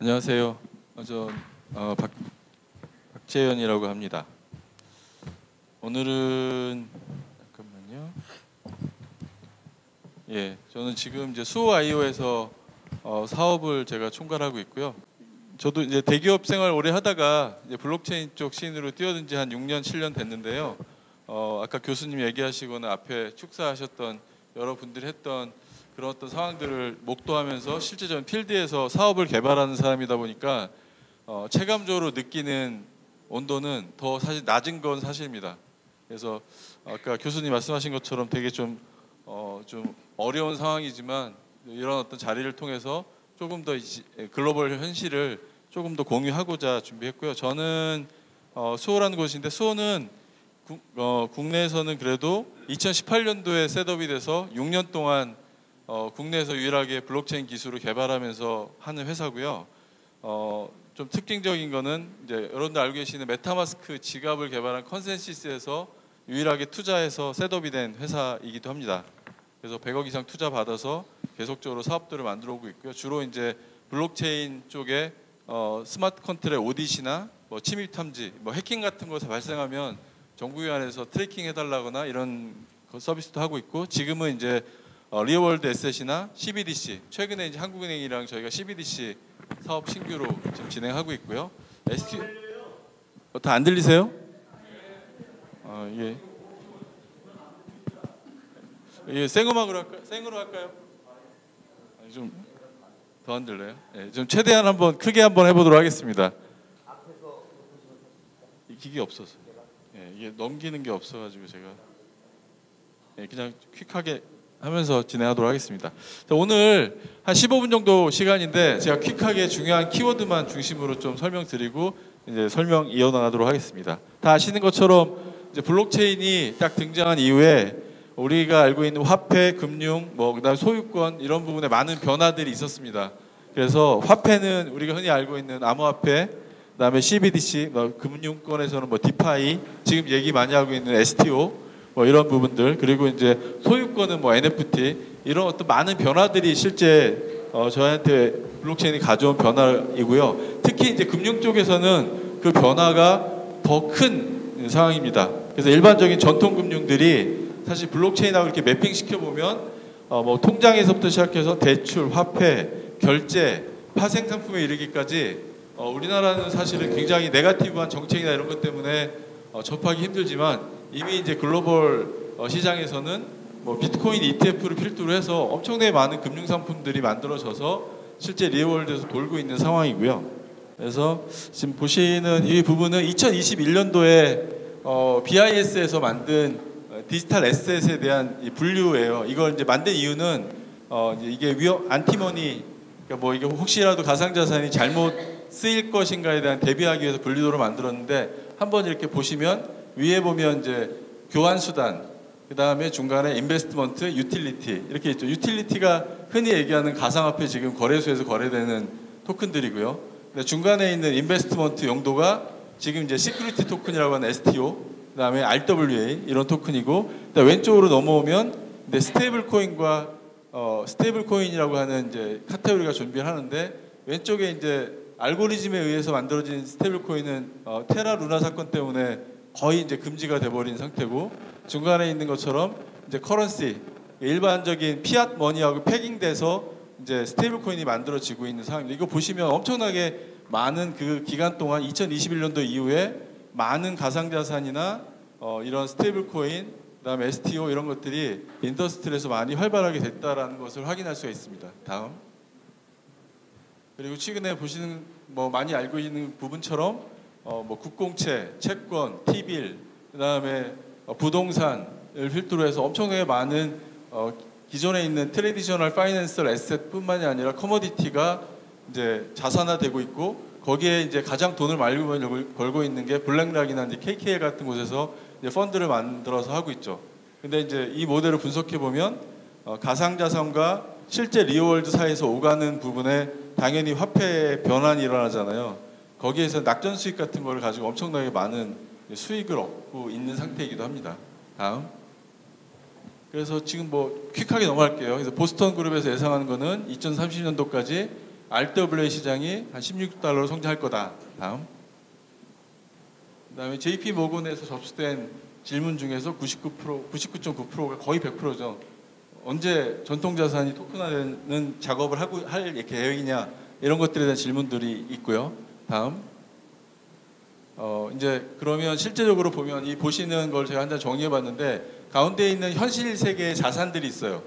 안녕하세요. 저 박재현이라고 합니다. 오늘은 잠깐만요. 저는 지금 이제 수호IO에서 사업을 제가 총괄하고 있고요. 저도 이제 대기업 생활 오래 하다가 이제 블록체인 쪽 씬으로 뛰어든 지 한 6년, 7년 됐는데요. 아까 교수님 얘기하시거나 앞에 축사하셨던 여러분들이 했던 그런 어떤 상황들을 목도하면서 실제적인 필드에서 사업을 개발하는 사람이다 보니까 체감적으로 느끼는 온도는 더 사실 낮은 건 사실입니다. 그래서 아까 교수님 말씀하신 것처럼 되게 좀 어려운 상황이지만 이런 어떤 자리를 통해서 조금 더 글로벌 현실을 조금 더 공유하고자 준비했고요. 저는 수호라는 곳인데 수호는 국내에서는 그래도 2018년도에 셋업이 돼서 6년 동안 국내에서 유일하게 블록체인 기술을 개발하면서 하는 회사고요. 좀 특징적인 거는 이제 여러분들 알고 계시는 메타마스크 지갑을 개발한 컨센시스에서 유일하게 투자해서 셋업이 된 회사이기도 합니다. 그래서 100억 이상 투자 받아서 계속적으로 사업들을 만들어 오고 있고요. 주로 이제 블록체인 쪽에 스마트 컨트롤 오디시나 뭐 침입 탐지, 뭐 해킹 같은 것이 발생하면 정부기관에서 트래킹 해달라거나 이런 서비스도 하고 있고, 지금은 이제 리얼월드 에셋이나 CBDC, 최근에 이제 한국은행이랑 저희가 CBDC 사업 신규로 지금 진행하고 있고요. 다 안 들리세요? 생음악으로 할까요? 생으로 할까요? 좀 더 안 들려요? 좀 최대한 한번 크게 한번 해보도록 하겠습니다. 이 기계 없어서, 이게 넘기는 게 없어가지고 제가 그냥 퀵하게 하면서 진행하도록 하겠습니다. 자, 오늘 한 15분 정도 시간인데 제가 퀵하게 중요한 키워드만 중심으로 좀 설명드리고 이제 설명 이어나가도록 하겠습니다. 다 아시는 것처럼 이제 블록체인이 딱 등장한 이후에 우리가 알고 있는 화폐, 금융, 그다음 소유권 이런 부분에 많은 변화들이 있었습니다. 그래서 화폐는 우리가 흔히 알고 있는 암호화폐, 그다음에 CBDC, 금융권에서는 디파이, 지금 얘기 많이 하고 있는 STO, 이런 부분들, 그리고 이제 소유권은 NFT, 이런 어떤 많은 변화들이 실제 저희한테 블록체인이 가져온 변화이고요. 특히 이제 금융 쪽에서는 그 변화가 더 큰 상황입니다. 그래서 일반적인 전통 금융들이 사실 블록체인하고 이렇게 매핑 시켜보면 통장에서부터 시작해서 대출, 화폐, 결제, 파생 상품에 이르기까지 우리나라는 사실은 굉장히 네거티브한 정책이나 이런 것 때문에 접하기 힘들지만 이미 이제 글로벌 시장에서는 비트코인 ETF를 필두로 해서 엄청나게 많은 금융 상품들이 만들어져서 실제 리얼월드에서 돌고 있는 상황이고요. 그래서 지금 보시는 이 부분은 2021년도에 BIS에서 만든 디지털 에셋에 대한 이 분류예요. 이걸 이제 만든 이유는 이게 안티머니, 그러니까 이게 혹시라도 가상자산이 잘못 쓰일 것인가에 대한 대비하기 위해서 분류도를 만들었는데, 한번 이렇게 보시면 위에 보면 이제 교환 수단, 그 다음에 중간에 인베스트먼트, 유틸리티 이렇게 있죠. 유틸리티가 흔히 얘기하는 가상화폐 지금 거래소에서 거래되는 토큰들이고요. 근데 중간에 있는 인베스트먼트 용도가 지금 이제 시큐리티 토큰이라고 하는 STO, 그 다음에 RWA 이런 토큰이고, 그다음에 왼쪽으로 넘어오면 스테이블 코인과 스테이블 코인이라고 하는 이제 카테고리가 존재를 하는데, 왼쪽에 이제 알고리즘에 의해서 만들어진 스테이블 코인은 테라 루나 사건 때문에 거의 이제 금지가 돼버린 상태고, 중간에 있는 것처럼 이제 커런시, 일반적인 피앗 머니하고 패깅돼서 이제 스테이블 코인이 만들어지고 있는 상황입니다. 이거 보시면 엄청나게 많은 그 기간 동안 2021년도 이후에 많은 가상자산이나 이런 스테이블 코인, 그다음에 STO 이런 것들이 인더스트리에서 많이 활발하게 됐다라는 것을 확인할 수가 있습니다. 다음. 그리고 최근에 보시는 많이 알고 있는 부분처럼 국공채, 채권, T빌, 그다음에 부동산을 필두로 해서 엄청나게 많은 기존에 있는 트래디셔널 파이낸셜 에셋뿐만이 아니라 커머디티가 이제 자산화되고 있고, 거기에 이제 가장 돈을 많이 벌고 있는 게 블랙락이나 이제 KKL 같은 곳에서 이제 펀드를 만들어서 하고 있죠. 근데 이제 이 모델을 분석해 보면 가상자산과 실제 리얼월드 사이에서 오가는 부분에 당연히 화폐의 변환이 일어나잖아요. 거기에서 낙전 수익 같은 거를 가지고 엄청나게 많은 수익을 얻고 있는 상태이기도 합니다. 다음. 그래서 지금 퀵하게 넘어갈게요. 그래서 보스턴 그룹에서 예상하는 거는 2030년도까지 RWA 시장이 한 16달러로 성장할 거다. 다음. 그다음에 JP 모건에서 접수된 질문 중에서 99.9%가 거의 100%죠. 언제 전통자산이 토큰화되는 작업을 할 계획이냐 이런 것들에 대한 질문들이 있고요. 다음. 이제 그러면 실제적으로 보면 이 보시는 걸 제가 한 장 정리해봤는데 가운데 있는 현실 세계의 자산들이 있어요.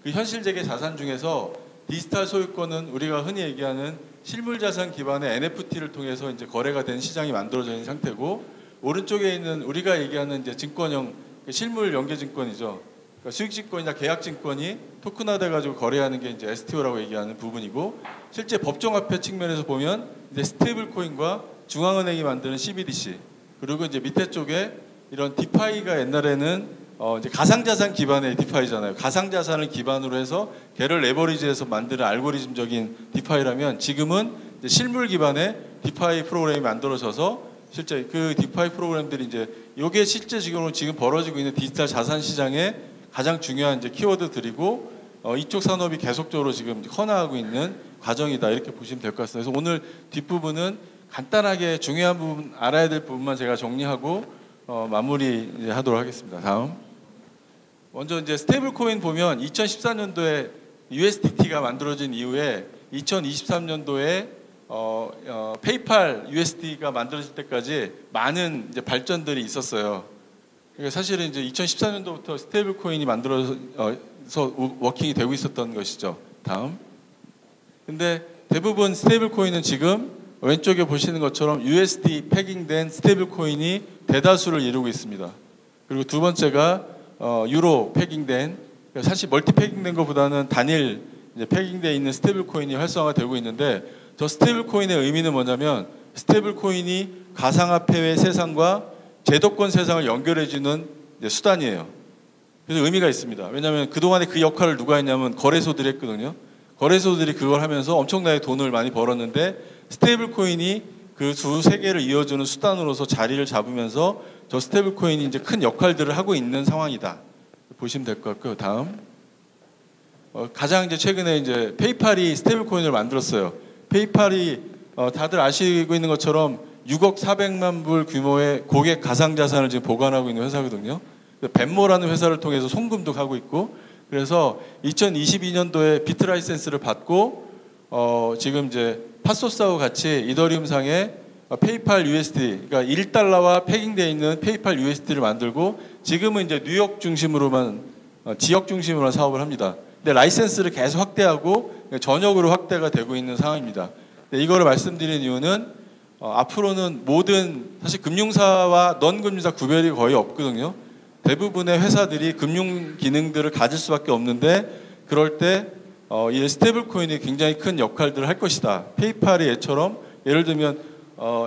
그 현실 세계 자산 중에서 디지털 소유권은 우리가 흔히 얘기하는 실물 자산 기반의 NFT를 통해서 이제 거래가 된 시장이 만들어져 있는 상태고 오른쪽에 있는 우리가 얘기하는 이제 증권형 실물 연계 증권이죠. 그러니까 수익증권이나 계약증권이 토큰화돼 가지고 거래하는 게 이제 STO라고 얘기하는 부분이고 실제 법정화폐 측면에서 보면 이제 스테이블 코인과 중앙은행이 만드는 CBDC 그리고 이제 밑에 쪽에 이런 디파이가 옛날에는 이제 가상자산 기반의 디파이잖아요. 가상자산을 기반으로 해서 걔를 레버리지해서 만드는 알고리즘적인 디파이라면 지금은 이제 실물 기반의 디파이 프로그램이 만들어져서 실제 그 디파이 프로그램들이 이제 이게 실제 지금 벌어지고 있는 디지털 자산 시장의 가장 중요한 이제 키워드들이고 이쪽 산업이 계속적으로 지금 커나가고 있는 과정이다 이렇게 보시면 될 것 같습니다. 그래서 오늘 뒷부분은 간단하게 중요한 부분 알아야 될 부분만 제가 정리하고 마무리 이제 하도록 하겠습니다. 다음. 먼저 이제 스테이블 코인 보면 2014년도에 USDT가 만들어진 이후에 2023년도에 페이팔 USD가 만들어질 때까지 많은 이제 발전들이 있었어요. 그러니까 사실은 이제 2014년도부터 스테이블 코인이 만들어서 워킹이 되고 있었던 것이죠. 다음. 근데 대부분 스테이블 코인은 지금 왼쪽에 보시는 것처럼 USD 패깅된 스테이블 코인이 대다수를 이루고 있습니다. 그리고 두 번째가 유로 패깅된 사실 멀티 패깅된 것보다는 단일 이제 패깅되어 있는 스테이블 코인이 활성화되고 있는데 저 스테이블 코인의 의미는 뭐냐면 스테이블 코인이 가상화폐의 세상과 제도권 세상을 연결해주는 수단이에요. 그래서 의미가 있습니다. 왜냐하면 그동안에 그 역할을 누가 했냐면 거래소들이 했거든요. 거래소들이 그걸 하면서 엄청나게 돈을 많이 벌었는데 스테이블 코인이 그 두 세계를 이어주는 수단으로서 자리를 잡으면서 저 스테이블 코인이 이제 큰 역할들을 하고 있는 상황이다. 보시면 될 것 같고요. 다음. 가장 이제 최근에 이제 페이팔이 스테이블 코인을 만들었어요. 페이팔이 다들 아시고 있는 것처럼 6억 400만 불 규모의 고객 가상 자산을 지금 보관하고 있는 회사거든요. 벤모라는 회사를 통해서 송금도 하고 있고 그래서 2022년도에 비트 라이센스를 받고 지금 이제 파소스하고 같이 이더리움 상에 페이팔 USD, 그러니까 1달러와 패깅되어 있는 페이팔 USD를 만들고 지금은 이제 뉴욕 중심으로만 지역 중심으로만 사업을 합니다. 근데 라이센스를 계속 확대하고 전역으로 확대가 되고 있는 상황입니다. 이거를 말씀드리는 이유는 앞으로는 모든 사실 금융사와 넌 금융사 구별이 거의 없거든요. 대부분의 회사들이 금융 기능들을 가질 수밖에 없는데 그럴 때 이 스테이블 코인이 굉장히 큰 역할들을 할 것이다. 페이팔이 얘처럼 예를 들면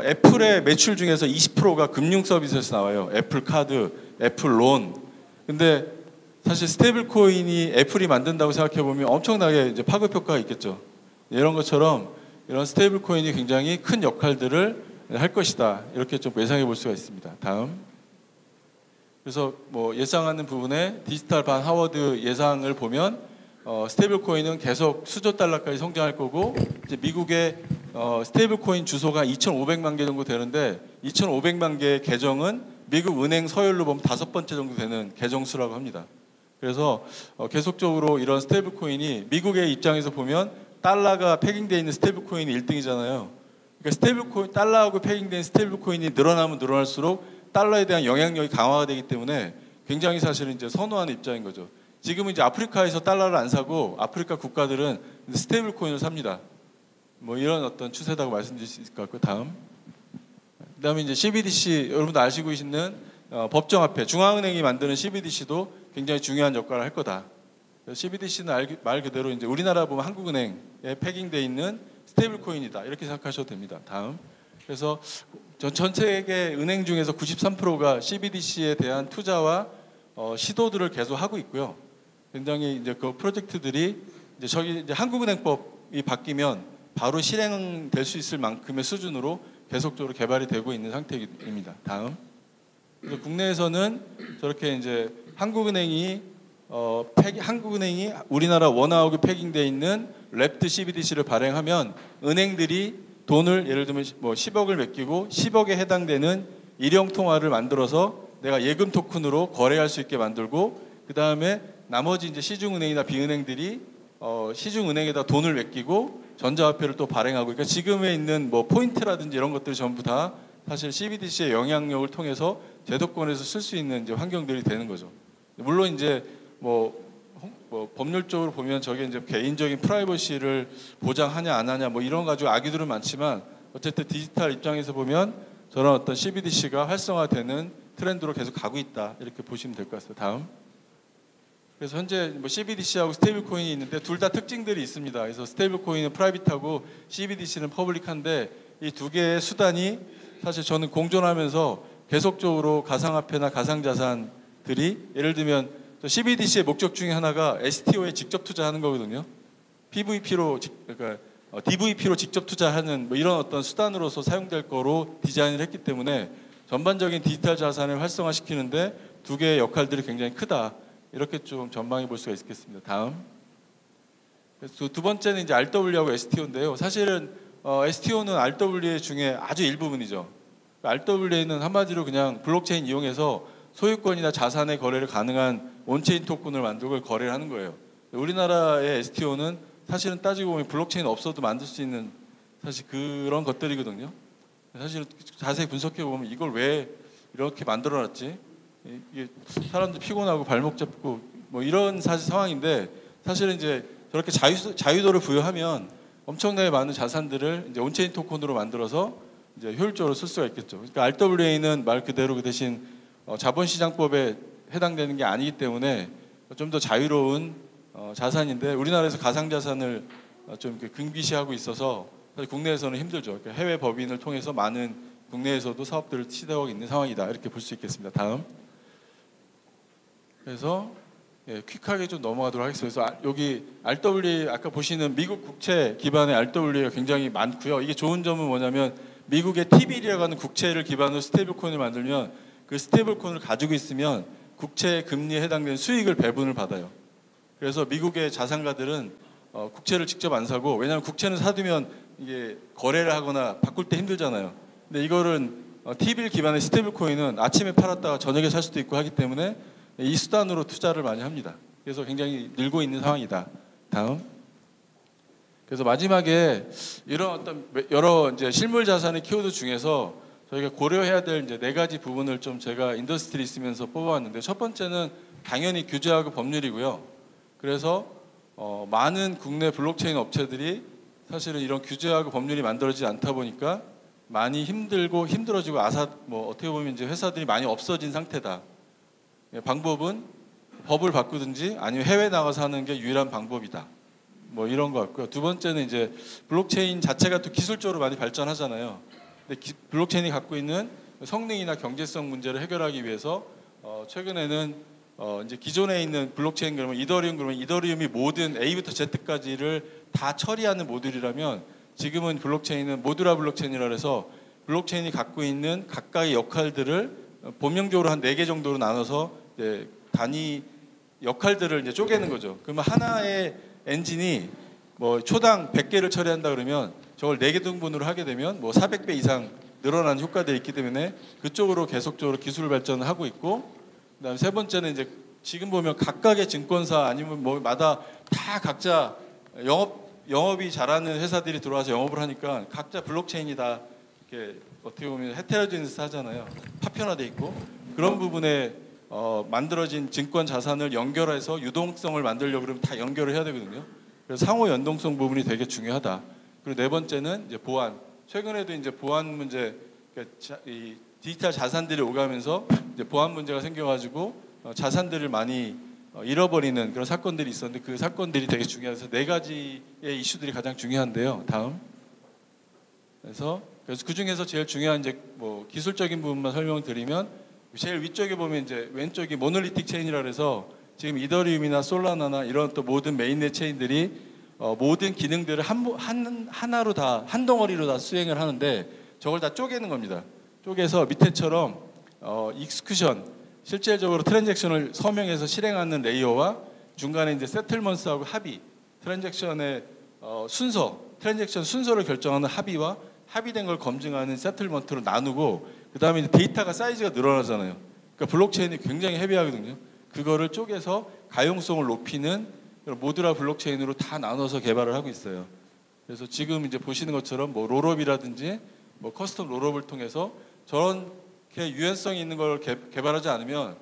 애플의 매출 중에서 20%가 금융 서비스에서 나와요. 애플 카드, 애플 론. 근데 사실 스테이블 코인이 애플이 만든다고 생각해 보면 엄청나게 이제 파급 효과가 있겠죠. 이런 것처럼 이런 스테이블 코인이 굉장히 큰 역할들을 할 것이다. 이렇게 좀 예상해 볼 수가 있습니다. 다음. 그래서 뭐 예상하는 부분에 디지털 반 하워드 예상을 보면 스테이블 코인은 계속 수조 달러까지 성장할 거고 이제 미국의 스테이블 코인 주소가 2,500만 개 정도 되는데 2,500만 개의 계정은 미국 은행 서열로 보면 5번째 정도 되는 계정 수라고 합니다. 그래서 계속적으로 이런 스테이블 코인이 미국의 입장에서 보면 달러가 패깅되어 있는 스테이블 코인이 1등이잖아요. 그러니까 스테이블 코인 달러하고 패깅된 스테이블 코인이 늘어나면 늘어날수록 달러에 대한 영향력이 강화가 되기 때문에 굉장히 사실은 이제 선호하는 입장인 거죠. 지금은 이제 아프리카에서 달러를 안 사고 아프리카 국가들은 스테이블 코인을 삽니다. 뭐 이런 어떤 추세다고 말씀드릴 수 있을 것 같고 다음. 그다음에 이제 CBDC 여러분도 아시고 계시는 법정화폐 중앙은행이 만드는 CBDC도 굉장히 중요한 역할을 할 거다. CBDC는 말 그대로 이제 우리나라 보면 한국은행에 패깅돼 있는 스테이블 코인이다 이렇게 생각하셔도 됩니다. 다음. 그래서 전 세계 은행 중에서 93%가 CBDC에 대한 투자와 시도들을 계속 하고 있고요. 굉장히 이제 그 프로젝트들이 이제 저기 이제 한국은행법이 바뀌면 바로 실행될 수 있을 만큼의 수준으로 계속적으로 개발이 되고 있는 상태입니다. 다음. 그래서 국내에서는 저렇게 이제 한국은행이 한국은행이 우리나라 원화하고 패깅돼 있는 랩트 CBDC를 발행하면 은행들이 돈을 예를 들면 뭐 10억을 맡기고 10억에 해당되는 일형 통화를 만들어서 내가 예금 토큰으로 거래할 수 있게 만들고, 그 다음에 나머지 이제 시중은행이나 비은행들이 시중은행에다 돈을 맡기고 전자화폐를 또 발행하고, 그러니까 지금에 있는 뭐 포인트라든지 이런 것들이 전부 다 사실 CBDC의 영향력을 통해서 제도권에서 쓸 수 있는 이제 환경들이 되는 거죠. 물론 이제 뭐 법률적으로 보면 저게 이제 개인적인 프라이버시를 보장하냐 안 하냐 뭐 이런 가지고 악의들은 많지만, 어쨌든 디지털 입장에서 보면 저런 어떤 CBDC가 활성화되는 트렌드로 계속 가고 있다, 이렇게 보시면 될 것 같습니다. 다음. 그래서 현재 뭐 CBDC하고 스테이블 코인이 있는데 둘 다 특징들이 있습니다. 그래서 스테이블 코인은 프라이빗하고 CBDC는 퍼블릭한데, 이 두 개의 수단이 사실 저는 공존하면서 계속적으로 가상화폐나 가상자산들이, 예를 들면 CBDC의 목적 중에 하나가 STO에 직접 투자하는 거거든요. 그러니까 DVP로 직접 투자하는 뭐 이런 어떤 수단으로서 사용될 거로 디자인을 했기 때문에 전반적인 디지털 자산을 활성화시키는데 두 개의 역할들이 굉장히 크다, 이렇게 좀 전망해 볼 수가 있겠습니다. 다음. 그래서 두 번째는 이제 RW하고 STO인데요. 사실은 STO는 RWA 중에 아주 일부분이죠. RWA는 한마디로 그냥 블록체인 이용해서 소유권이나 자산의 거래를 가능한 온체인 토큰을 만들고 거래를 하는 거예요. 우리나라의 STO는 사실은 따지고 보면 블록체인 없어도 만들 수 있는 사실 그런 것들이거든요. 사실 자세히 분석해 보면 이걸 왜 이렇게 만들어놨지? 이게 사람들 피곤하고 발목 잡고 뭐 이런 사실 상황인데, 사실은 이제 저렇게 자유도를 부여하면 엄청나게 많은 자산들을 이제 온체인 토큰으로 만들어서 이제 효율적으로 쓸 수가 있겠죠. 그러니까 RWA는 말 그대로 그 대신 자본시장법에 해당되는 게 아니기 때문에 좀 더 자유로운 자산인데, 우리나라에서 가상자산을 좀 이렇게 금기시하고 있어서 사실 국내에서는 힘들죠. 그러니까 해외 법인을 통해서 많은 국내에서도 사업들을 시도하고 있는 상황이다, 이렇게 볼 수 있겠습니다. 다음. 그래서 퀵하게 좀 넘어가도록 하겠습니다. 그래서 여기 RWA 아까 보시는 미국 국채 기반의 RWA가 굉장히 많고요. 이게 좋은 점은 뭐냐면 미국의 T빌이라고 하는 국채를 기반으로 스테이블코인을 만들면 그 스테이블코인을 가지고 있으면 국채 금리에 해당되는 수익을 배분을 받아요. 그래서 미국의 자산가들은 국채를 직접 안 사고, 왜냐하면 국채는 사두면 이게 거래를 하거나 바꿀 때 힘들잖아요. 근데 이거는 T빌 기반의 스테이블코인은 아침에 팔았다가 저녁에 살 수도 있고 하기 때문에 이 수단으로 투자를 많이 합니다. 그래서 굉장히 늘고 있는 상황이다. 다음. 그래서 마지막에 이런 어떤 여러 이제 실물 자산의 키워드 중에서 저희가 고려해야 될 이제 4가지 부분을 좀 제가 인더스트리 있으면서 뽑아왔는데, 첫 번째는 당연히 규제하고 법률이고요. 그래서 많은 국내 블록체인 업체들이 사실은 이런 규제하고 법률이 만들어지지 않다 보니까 많이 힘들어지고 뭐 어떻게 보면 이제 회사들이 많이 없어진 상태다. 방법은 법을 바꾸든지 아니면 해외 나가서 하는 게 유일한 방법이다. 뭐 이런 것 같고요. 두 번째는 이제 블록체인 자체가 또 기술적으로 많이 발전하잖아요. 근데 블록체인이 갖고 있는 성능이나 경제성 문제를 해결하기 위해서 최근에는 이제 기존에 있는 블록체인, 그러면 이더리움이 모든 A부터 Z까지를 다 처리하는 모듈이라면, 지금은 블록체인은 모듈화 블록체인이라 해서 블록체인이 갖고 있는 각각의 역할들을 본명적으로 한 4개 정도로 나눠서 이제 단위 역할들을 이제 쪼개는 거죠. 그러면 하나의 엔진이 뭐 초당 100개를 처리한다 그러면 저걸 4개 등분으로 하게 되면 뭐 400배 이상 늘어나는 효과들이 있기 때문에 그쪽으로 계속적으로 기술 발전을 하고 있고, 그다음에 세 번째는 이제 지금 보면 각각의 증권사 아니면 뭐마다 다 각자 영업이 잘하는 회사들이 들어와서 영업을 하니까 각자 블록체인이 다 이렇게 어떻게 보면 헤테로지니스 하잖아요. 파편화돼 있고, 그런 부분에 만들어진 증권 자산을 연결해서 유동성을 만들려고 그러면 다 연결을 해야 되거든요. 그래서 상호 연동성 부분이 되게 중요하다. 그리고 네 번째는 이제 보안. 최근에도 이제 보안 문제, 이 디지털 자산들이 오가면서 이제 보안 문제가 생겨가지고 자산들을 많이 잃어버리는 그런 사건들이 있었는데, 그 사건들이 되게 중요해서 4가지의 이슈들이 가장 중요한데요. 다음. 그래서 그 중에서 제일 중요한 이제 뭐 기술적인 부분만 설명드리면, 제일 위쪽에 보면 이제 왼쪽이 모놀리틱 체인이라 해서 지금 이더리움이나 솔라나나 이런 또 모든 메인넷 체인들이 모든 기능들을 하나로 다, 한 덩어리로 다 수행을 하는데, 저걸 다 쪼개는 겁니다. 쪼개서 밑에처럼 익스큐션, 실질적으로 트랜잭션을 서명해서 실행하는 레이어와 중간에 이제 세틀먼스하고 합의, 트랜잭션의 트랜잭션 순서를 결정하는 합의와 합의된 걸 검증하는 세틀먼트로 나누고, 그 다음에 이제 데이터가 사이즈가 늘어나잖아요. 그러니까 블록체인이 굉장히 헤비하거든요. 그거를 쪼개서 가용성을 높이는 모듈화 블록체인으로 다 나눠서 개발을 하고 있어요. 그래서 지금 이제 보시는 것처럼 뭐 롤업이라든지 뭐 커스텀 롤업을 통해서 저렇게 유연성이 있는 걸 개발하지 않으면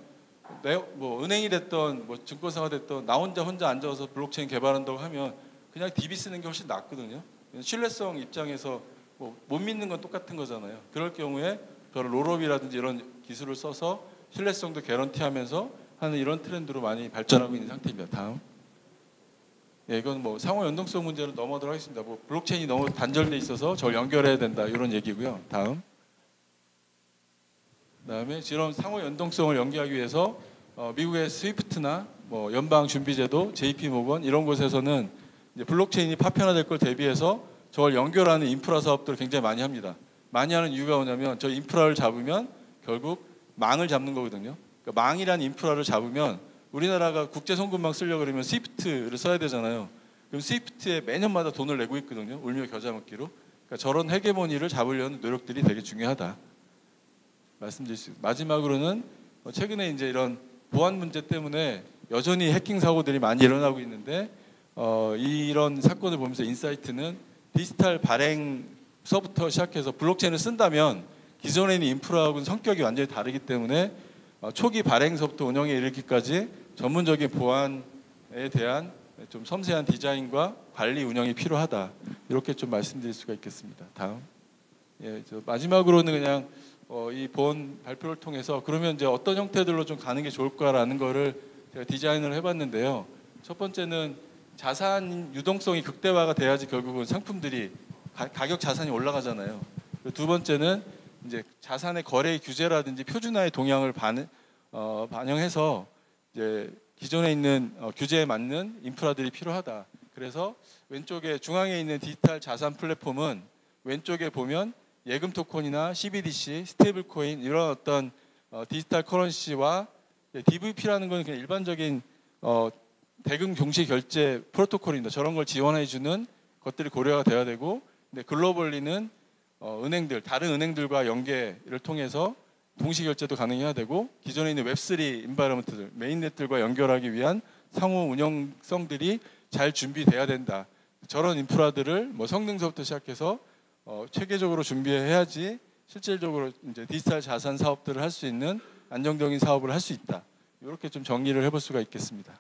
뭐 은행이 됐던 뭐 증권사가 됐던 나 혼자 앉아서 블록체인 개발한다고 하면 그냥 DB 쓰는 게 훨씬 낫거든요. 신뢰성 입장에서 뭐 못 믿는 건 똑같은 거잖아요. 그럴 경우에 그런 롤업이라든지 이런 기술을 써서 신뢰성도 개런티하면서 하는 이런 트렌드로 많이 발전하고 있는 상태입니다. 다음. 예, 이건 뭐 상호 연동성 문제는 넘어가도록 하겠습니다. 뭐 블록체인이 너무 단절돼 있어서 저걸 연결해야 된다 이런 얘기고요. 다음. 그다음에 이런 상호 연동성을 연계하기 위해서 미국의 스위프트나 뭐 연방준비제도, JP모건 이런 곳에서는 이제 블록체인이 파편화될 걸 대비해서 저걸 연결하는 인프라 사업들을 굉장히 많이 합니다. 많이 하는 이유가 뭐냐면 저 인프라를 잡으면 결국 망을 잡는 거거든요. 그러니까 망이라는 인프라를 잡으면 우리나라가 국제 송금망 쓰려고 그러면 스위프트를 써야 되잖아요. 그럼 스위프트에 매년마다 돈을 내고 있거든요. 울며 겨자 먹기로. 그러니까 저런 헤게모니를 잡으려는 노력들이 되게 중요하다. 말씀드릴 수 있습니다. 마지막으로는 최근에 이제 이런 보안 문제 때문에 여전히 해킹 사고들이 많이 일어나고 있는데 이런 사건을 보면서 인사이트는 디지털 발행서부터 시작해서 블록체인을 쓴다면 기존에 있는 인프라하고는 성격이 완전히 다르기 때문에 초기 발행서부터 운영에 이르기까지 전문적인 보안에 대한 좀 섬세한 디자인과 관리 운영이 필요하다. 이렇게 좀 말씀드릴 수가 있겠습니다. 다음. 예, 마지막으로는 그냥 이 본 발표를 통해서 그러면 이제 어떤 형태들로 좀 가는 게 좋을까라는 거를 제가 디자인을 해봤는데요. 첫 번째는 자산 유동성이 극대화가 돼야지 결국은 상품들이 가격 자산이 올라가잖아요. 두 번째는 이제 자산의 거래 규제라든지 표준화의 동향을 반영해서 이제 기존에 있는 규제에 맞는 인프라들이 필요하다. 그래서 왼쪽에 중앙에 있는 디지털 자산 플랫폼은 왼쪽에 보면 예금 토큰이나 CBDC, 스테이블 코인 이런 어떤 디지털 커런시와 DVP라는 건 그냥 일반적인 대금 종시 결제 프로토콜입니다. 저런 걸 지원해 주는 것들이 고려가 돼야 되고, 근데 글로벌리는 은행들, 다른 은행들과 연계를 통해서 동시 결제도 가능해야 되고, 기존에 있는 웹3 인바이러먼트들, 메인넷들과 연결하기 위한 상호 운영성들이 잘 준비돼야 된다. 저런 인프라들을 뭐 성능서부터 시작해서 체계적으로 준비해야지 실질적으로 이제 디지털 자산 사업들을 할 수 있는 안정적인 사업을 할 수 있다. 이렇게 좀 정리를 해볼 수가 있겠습니다.